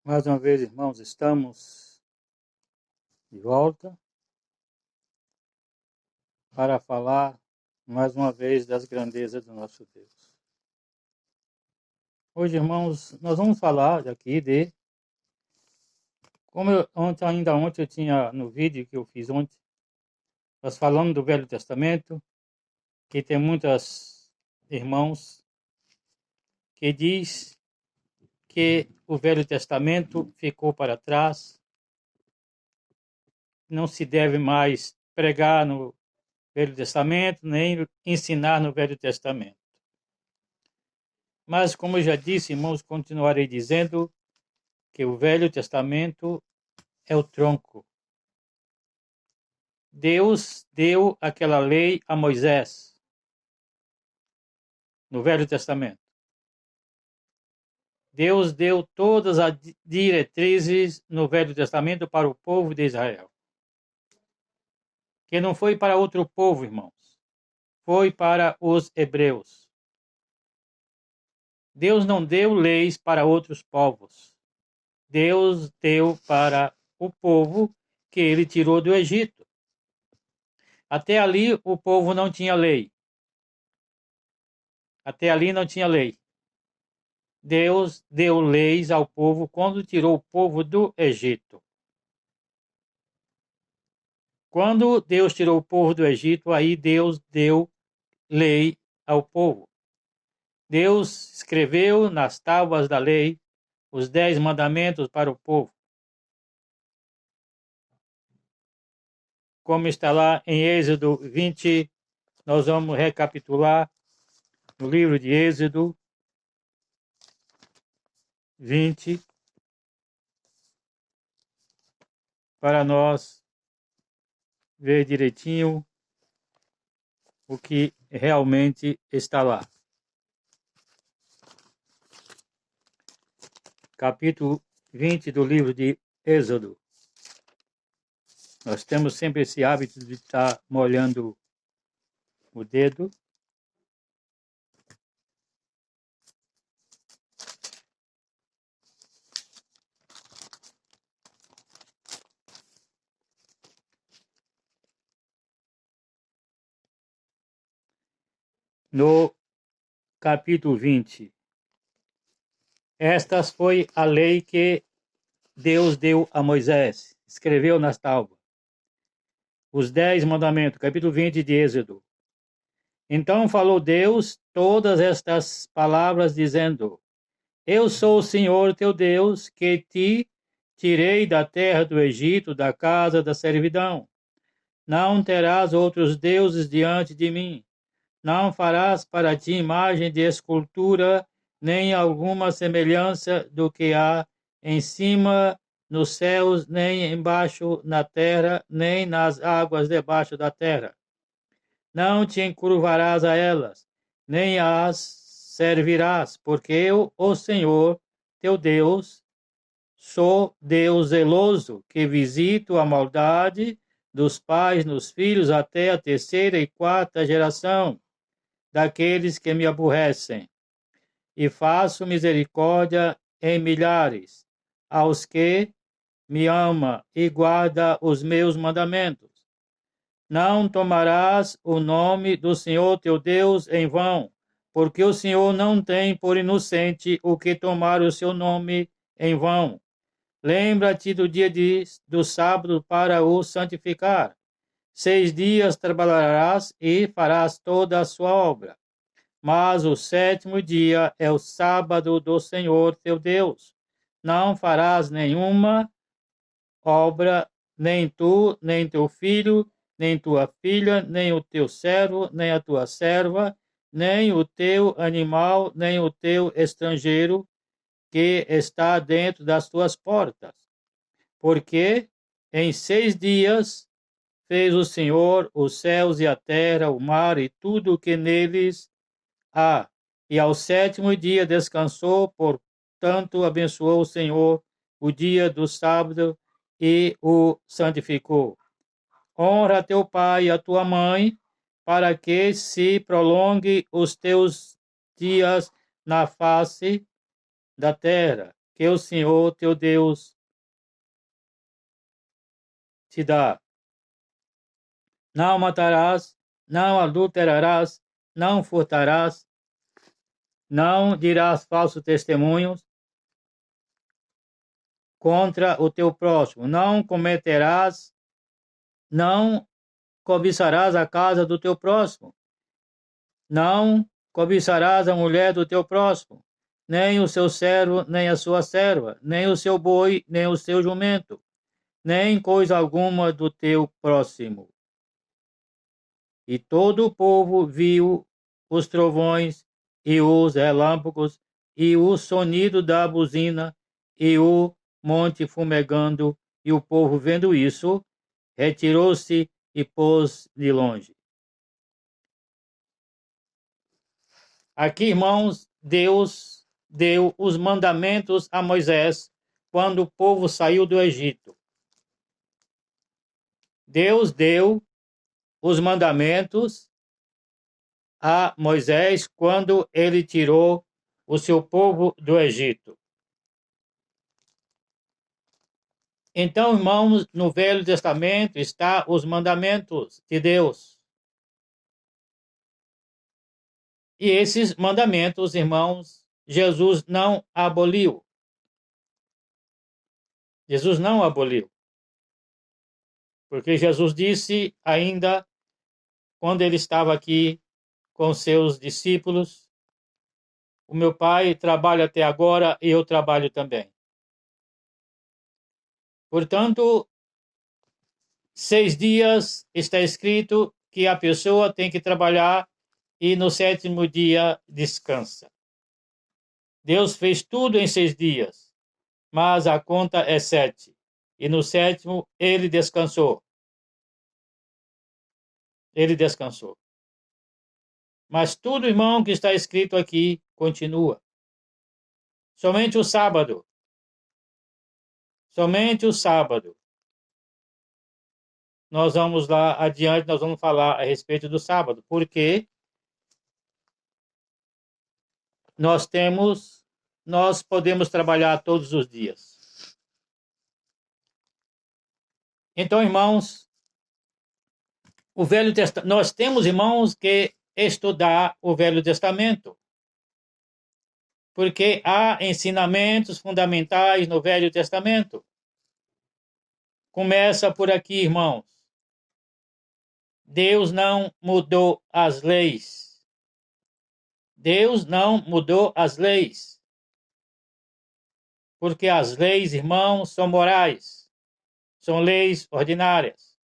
Mais uma vez, irmãos, estamos de volta para falar mais uma vez das grandezas do nosso Deus. Hoje, irmãos, nós vamos falar aqui de como ontem eu tinha no vídeo que eu fiz ontem, nós falamos do Velho Testamento, que tem muitos irmãos que diz que o Velho Testamento ficou para trás, não se deve mais pregar no Velho Testamento, nem ensinar no Velho Testamento. Mas, como eu já disse, irmãos, continuarei dizendo que o Velho Testamento é o tronco. Deus deu aquela lei a Moisés no Velho Testamento. Deus deu todas as diretrizes no Velho Testamento para o povo de Israel. Que não foi para outro povo, irmãos. Foi para os hebreus. Deus não deu leis para outros povos. Deus deu para o povo que ele tirou do Egito. Até ali o povo não tinha lei. Até ali não tinha lei. Deus deu leis ao povo quando tirou o povo do Egito. Quando Deus tirou o povo do Egito, aí Deus deu lei ao povo. Deus escreveu nas tábuas da lei os 10 mandamentos para o povo. Como está lá em Êxodo 20, nós vamos recapitular no livro de Êxodo 20, para nós ver direitinho o que realmente está lá. Capítulo 20 do livro de Êxodo. Nós temos sempre esse hábito de estar molhando o dedo. No capítulo 20. Esta foi a lei que Deus deu a Moisés. Escreveu nas tábuas. Os 10 mandamentos, capítulo 20 de Êxodo. Então falou Deus todas estas palavras, dizendo: Eu sou o Senhor teu Deus, que te tirei da terra do Egito, da casa da servidão. Não terás outros deuses diante de mim. Não farás para ti imagem de escultura, nem alguma semelhança do que há em cima nos céus, nem embaixo na terra, nem nas águas debaixo da terra. Não te encurvarás a elas, nem as servirás, porque eu, o Senhor, teu Deus, sou Deus zeloso, que visito a maldade dos pais nos filhos até a terceira e quarta geração daqueles que me aborrecem, e faço misericórdia em milhares aos que me ama e guarda os meus mandamentos. Não tomarás o nome do Senhor teu Deus em vão, porque o Senhor não tem por inocente o que tomar o seu nome em vão. Lembra-te do dia do sábado para o santificar. 6 dias trabalharás e farás toda a sua obra. Mas o sétimo dia é o sábado do Senhor teu Deus. Não farás nenhuma obra, nem tu, nem teu filho, nem tua filha, nem o teu servo, nem a tua serva, nem o teu animal, nem o teu estrangeiro que está dentro das tuas portas. Porque em 6 dias fez o Senhor os céus e a terra, o mar e tudo o que neles há. E ao sétimo dia descansou, portanto abençoou o Senhor o dia do sábado e o santificou. Honra teu pai e a tua mãe, para que se prolongue os teus dias na face da terra. que o Senhor teu Deus te dá. Não matarás, não adulterarás, não furtarás, não dirás falsos testemunhos contra o teu próximo, não cometerás, não cobiçarás a casa do teu próximo, não cobiçarás a mulher do teu próximo, nem o seu servo, nem a sua serva, nem o seu boi, nem o seu jumento, nem coisa alguma do teu próximo. E todo o povo viu os trovões e os relâmpagos e o sonido da buzina e o monte fumegando, e o povo, vendo isso, retirou-se e pôs de longe. Aqui, irmãos, Deus deu os mandamentos a Moisés quando o povo saiu do Egito. Deus deu os mandamentos a Moisés quando ele tirou o seu povo do Egito. Então, irmãos, no Velho Testamento está os mandamentos de Deus. E esses mandamentos, irmãos, Jesus não aboliu. Jesus não aboliu. Porque Jesus disse ainda, quando ele estava aqui com seus discípulos, o meu Pai trabalha até agora e eu trabalho também. Portanto, 6 dias está escrito que a pessoa tem que trabalhar e no 7º dia descansa. Deus fez tudo em 6 dias, mas a conta é 7. E no 7º ele descansou. Ele descansou. Mas tudo, irmão, que está escrito aqui continua. Somente o sábado. Somente o sábado. Nós vamos lá adiante, nós vamos falar a respeito do sábado. Porque nós podemos trabalhar todos os dias. Então, irmãos, o Velho Testamento, nós temos, irmãos, que estudar o Velho Testamento, porque há ensinamentos fundamentais no Velho Testamento. Começa por aqui, irmãos. Deus não mudou as leis. Deus não mudou as leis. Porque as leis, irmãos, são morais. São leis ordinárias.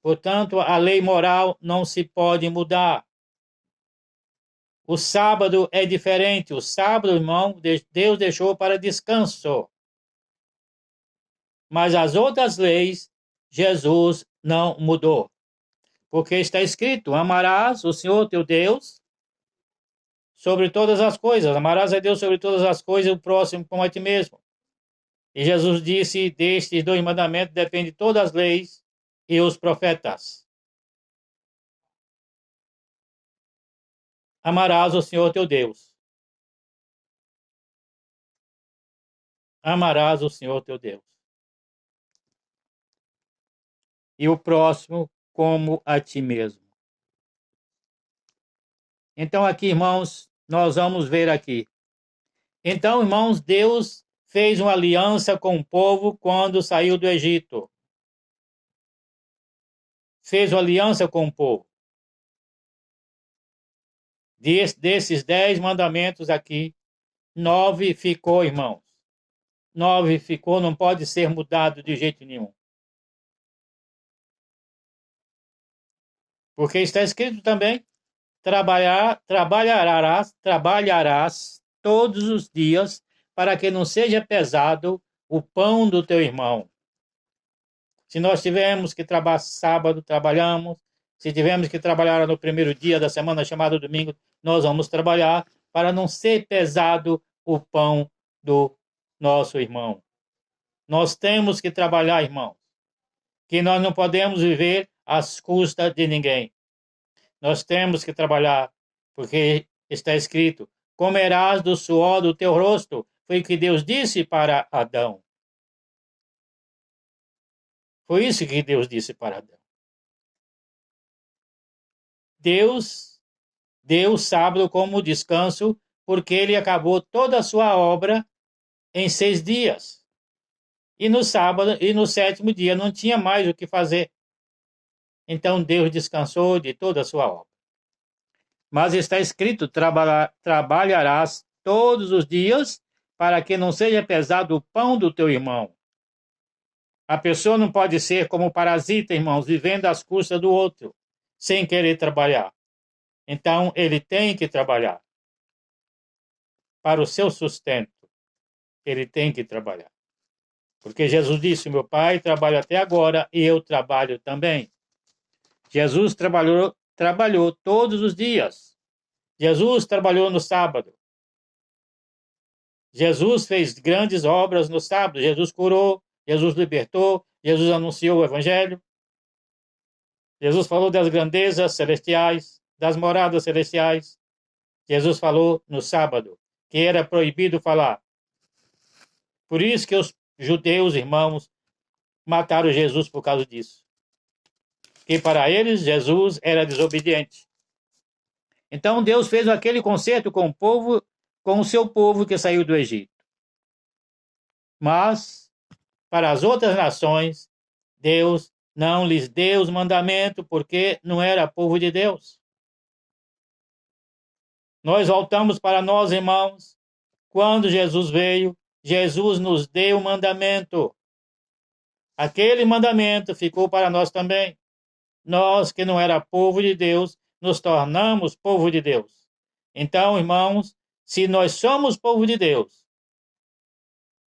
Portanto, a lei moral não se pode mudar. O sábado é diferente. O sábado, irmão, Deus deixou para descanso. Mas as outras leis, Jesus não mudou. Porque está escrito, amarás o Senhor teu Deus sobre todas as coisas. Amarás a Deus sobre todas as coisas e o próximo como a ti mesmo. E Jesus disse, destes 2 mandamentos depende todas as leis e os profetas. Amarás o Senhor teu Deus. Amarás o Senhor teu Deus. E o próximo como a ti mesmo. Então aqui, irmãos, nós vamos ver aqui. Então, irmãos, Deus fez uma aliança com o povo quando saiu do Egito. Fez uma aliança com o povo. Desses 10 mandamentos aqui, 9 ficou, irmãos. 9 ficou, não pode ser mudado de jeito nenhum. Porque está escrito também, trabalharás todos os dias para que não seja pesado o pão do teu irmão. Se nós tivermos que trabalhar sábado, trabalhamos. Se tivermos que trabalhar no primeiro dia da semana, chamado domingo, nós vamos trabalhar para não ser pesado o pão do nosso irmão. Nós temos que trabalhar, irmão, que nós não podemos viver às custas de ninguém. Nós temos que trabalhar, porque está escrito, comerás do suor do teu rosto, Foi o que Deus disse para Adão. Foi isso que Deus disse para Adão. Deus deu o sábado como descanso, porque ele acabou toda a sua obra em 6 dias. E no sábado e no 7º dia não tinha mais o que fazer. Então Deus descansou de toda a sua obra. Mas está escrito: trabalharás todos os dias para que não seja pesado o pão do teu irmão. A pessoa não pode ser como parasita, irmãos, vivendo às custas do outro, sem querer trabalhar. Então, ele tem que trabalhar. Para o seu sustento, ele tem que trabalhar. Porque Jesus disse: meu Pai trabalha até agora e eu trabalho também. Jesus trabalhou todos os dias. Jesus trabalhou no sábado. Jesus fez grandes obras no sábado. Jesus curou, Jesus libertou, Jesus anunciou o evangelho. Jesus falou das grandezas celestiais, das moradas celestiais. Jesus falou no sábado, que era proibido falar. Por isso que os judeus, irmãos, mataram Jesus por causa disso. Que para eles, Jesus era desobediente. Então Deus fez aquele concerto com o povo, com o seu povo que saiu do Egito. Mas, para as outras nações, Deus não lhes deu os mandamentos, porque não era povo de Deus. Nós voltamos para nós, irmãos. Quando Jesus veio, Jesus nos deu o mandamento. Aquele mandamento ficou para nós também. Nós, que não era povo de Deus, nos tornamos povo de Deus. Então, irmãos, se nós somos povo de Deus,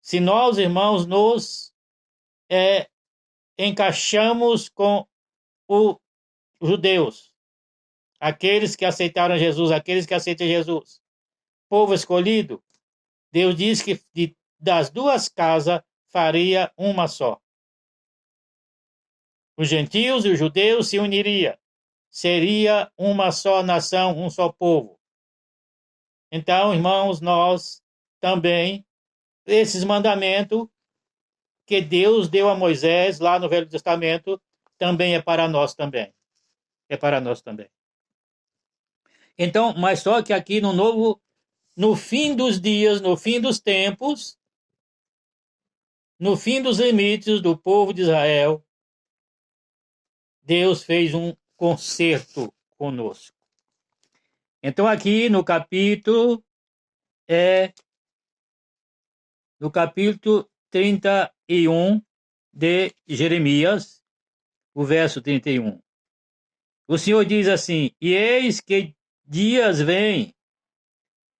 se nós, irmãos, nos encaixamos com os judeus, aqueles que aceitaram Jesus, aqueles que aceitam Jesus, povo escolhido, Deus diz que das duas casas faria uma só. Os gentios e os judeus se uniriam. Seria uma só nação, um só povo. Então, irmãos, nós também, esses mandamentos que Deus deu a Moisés lá no Velho Testamento, também é para nós também. É para nós também. Então, mas só que aqui no novo, no fim dos dias, no fim dos tempos, no fim dos limites do povo de Israel, Deus fez um concerto conosco. Então, aqui no capítulo 31 de Jeremias, o verso 31. O Senhor diz assim: e eis que dias vêm,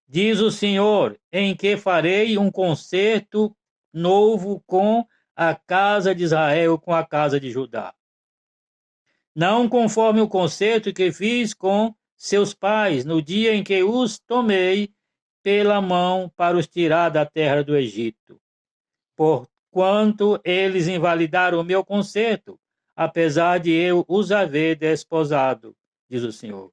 diz o Senhor, em que farei um concerto novo com a casa de Israel, com a casa de Judá. Não conforme o concerto que fiz com seus pais, no dia em que os tomei pela mão para os tirar da terra do Egito. Porquanto eles invalidaram o meu concerto, apesar de eu os haver desposado, diz o Senhor.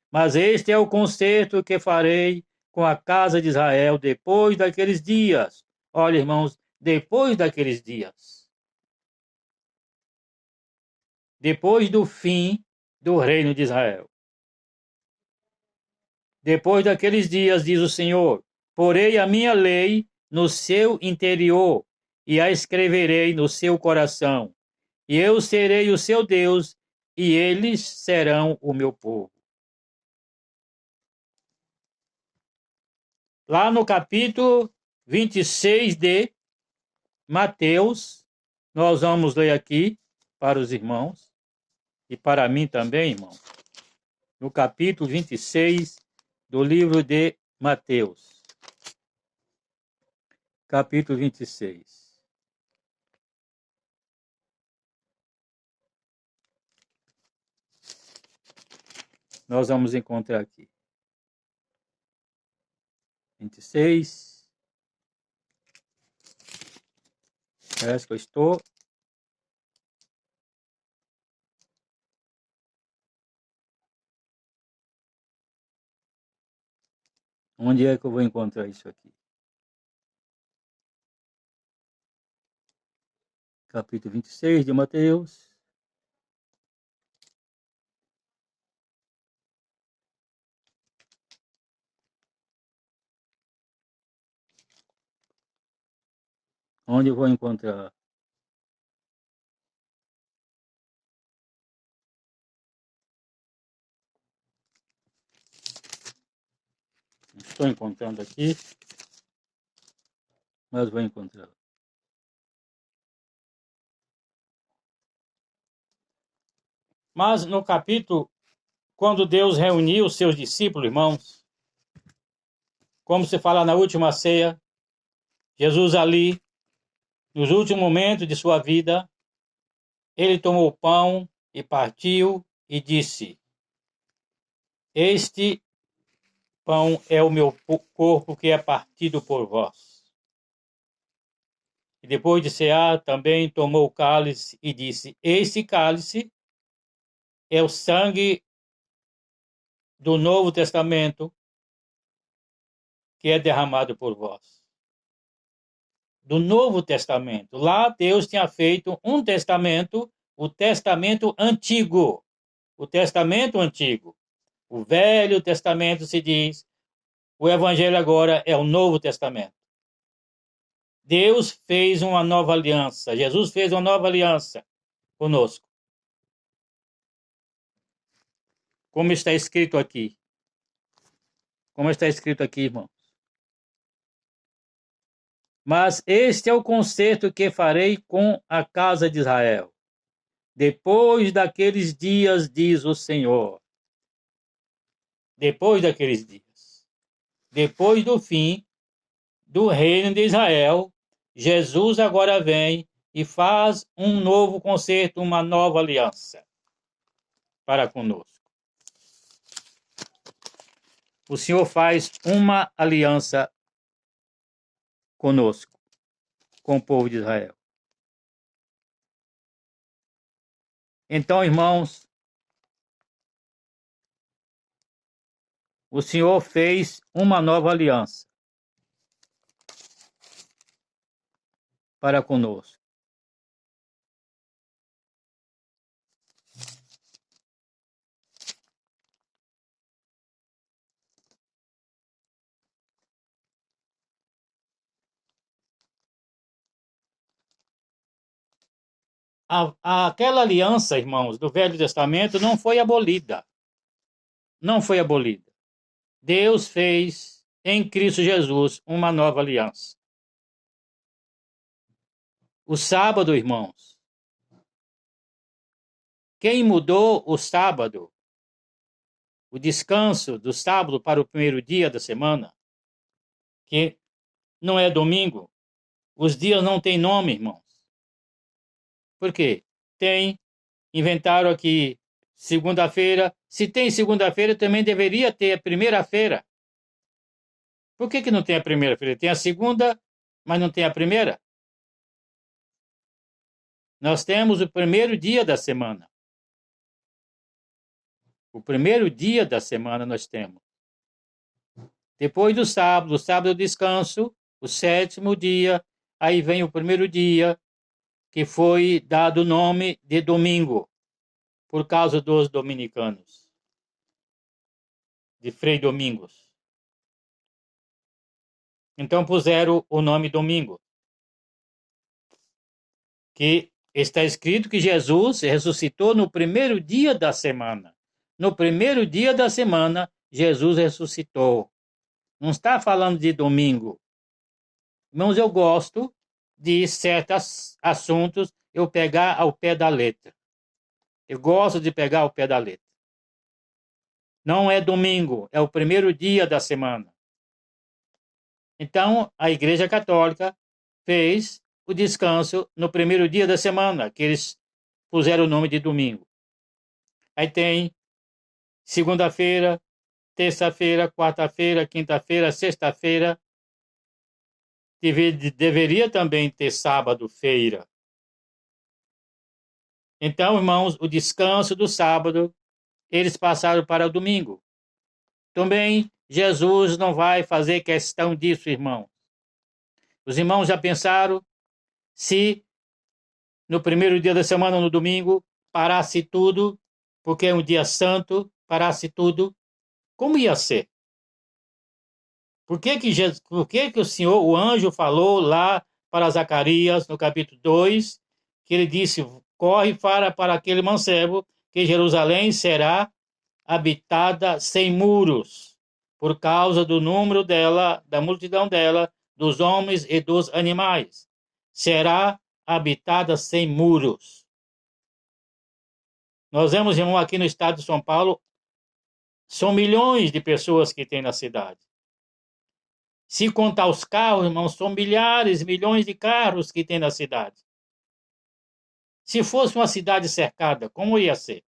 Mas este é o concerto que farei com a casa de Israel depois daqueles dias. Olha, irmãos, depois daqueles dias. Depois do fim do reino de Israel. Depois daqueles dias, diz o Senhor, porei a minha lei no seu interior e a escreverei no seu coração. E eu serei o seu Deus e eles serão o meu povo. Lá no capítulo 26 de Mateus, nós vamos ler aqui para os irmãos e para mim também, irmão. No capítulo 26 do livro de Mateus. Capítulo 26. Nós vamos encontrar aqui. 26. Parece que eu estou. Onde é que eu vou encontrar isso aqui? capítulo 26 de Mateus. Onde eu vou encontrar? Estou encontrando aqui, mas vou encontrar. Mas no capítulo, quando Deus reuniu os seus discípulos, irmãos, como se fala na última ceia, Jesus ali, nos últimos momentos de sua vida, ele tomou o pão e partiu e disse: Este pão é o meu corpo que é partido por vós. E depois de cear, também tomou o cálice e disse: Este cálice é o sangue do Novo Testamento que é derramado por vós. Do Novo Testamento. Lá Deus tinha feito um testamento, o testamento antigo. O testamento antigo. O Velho Testamento se diz, o Evangelho agora é o Novo Testamento. Deus fez uma nova aliança, Jesus fez uma nova aliança conosco. Como está escrito aqui. Como está escrito aqui, irmãos. Mas este é o concerto que farei com a casa de Israel. Depois daqueles dias, diz o Senhor. Depois daqueles dias. Depois do fim do reino de Israel, Jesus agora vem e faz um novo concerto, uma nova aliança para conosco. O Senhor faz uma aliança conosco, com o povo de Israel. Então, irmãos, o Senhor fez uma nova aliança para conosco. Aquela aliança, irmãos, do Velho Testamento não foi abolida. Não foi abolida. Deus fez em Cristo Jesus uma nova aliança. O sábado, irmãos. Quem mudou o sábado, o descanso do sábado para o primeiro dia da semana, que não é domingo, os dias não têm nome, irmãos. Por quê? Inventaram aqui segunda-feira. Se tem segunda-feira, também deveria ter a primeira-feira. Por que não tem a primeira-feira? Tem a segunda, mas não tem a primeira? Nós temos o primeiro dia da semana. O primeiro dia da semana nós temos. Depois do sábado, o sábado é o descanso, o sétimo dia, aí vem o primeiro dia, que foi dado o nome de domingo, por causa dos dominicanos, de Frei Domingos. Então puseram o nome domingo, que está escrito que Jesus ressuscitou no primeiro dia da semana. No primeiro dia da semana, Jesus ressuscitou. Não está falando de domingo. Irmãos, eu gosto de certos assuntos eu pegar ao pé da letra. Eu gosto de pegar ao pé da letra. Não é domingo, é o primeiro dia da semana. Então, a Igreja Católica fez o descanso no primeiro dia da semana, que eles puseram o nome de domingo. Aí tem segunda-feira, terça-feira, quarta-feira, quinta-feira, sexta-feira. Deveria também ter sábado-feira. Então, irmãos, o descanso do sábado, eles passaram para o domingo. Também, Jesus não vai fazer questão disso, irmão. Os irmãos já pensaram se no primeiro dia da semana, no domingo, parasse tudo, porque é um dia santo, parasse tudo, como ia ser? Por que que o Senhor, o anjo, falou lá para Zacarias, no capítulo 2, que ele disse, corre para aquele mancebo, que Jerusalém será habitada sem muros, por causa do número dela, da multidão dela, dos homens e dos animais. Será habitada sem muros. Nós vemos, irmão, aqui no estado de São Paulo, são milhões de pessoas que tem na cidade. Se contar os carros, irmão, são milhares, milhões de carros que tem na cidade. Se fosse uma cidade cercada, como ia ser?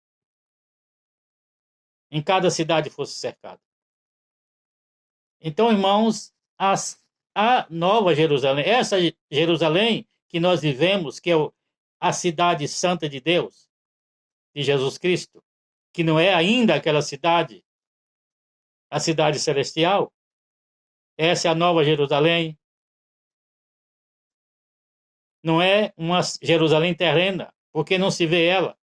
Em cada cidade fosse cercada. Então, irmãos, a Nova Jerusalém, essa Jerusalém que nós vivemos, que é a cidade santa de Deus, de Jesus Cristo, que não é ainda aquela cidade, a cidade celestial, essa é a Nova Jerusalém. Não é uma Jerusalém terrena, porque não se vê ela.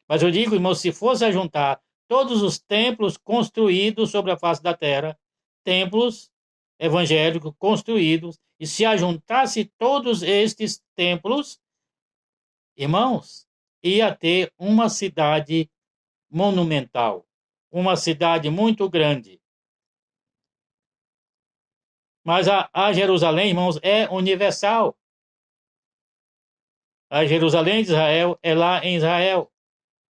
Mas eu digo, irmão, se fosse a juntar todos os templos construídos sobre a face da terra, templos evangélicos construídos, e se ajuntasse todos estes templos, irmãos, ia ter uma cidade monumental, uma cidade muito grande. Mas a Jerusalém, irmãos, é universal. A Jerusalém de Israel é lá em Israel.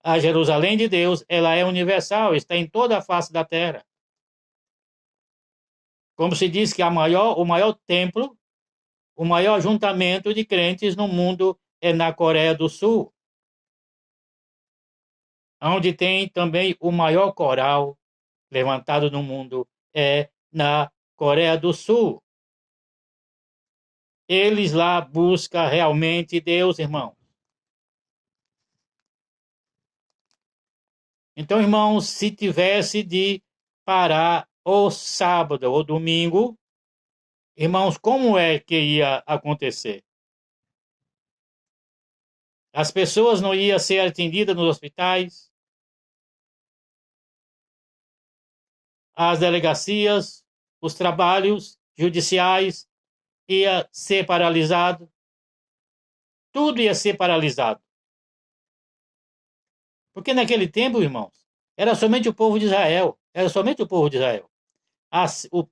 A Jerusalém de Deus, ela é universal, está em toda a face da terra. Como se diz que o maior templo, o maior ajuntamento de crentes no mundo é na Coreia do Sul, onde tem também o maior coral levantado no mundo é na Coreia do Sul. Eles lá buscam realmente Deus, irmão. Então, irmãos, se tivesse de parar o sábado ou domingo, irmãos, como é que ia acontecer? As pessoas não iam ser atendidas nos hospitais, as delegacias, os trabalhos judiciais ia ser paralisado, tudo ia ser paralisado. Porque naquele tempo, irmãos, era somente o povo de Israel, era somente o povo de Israel. O povo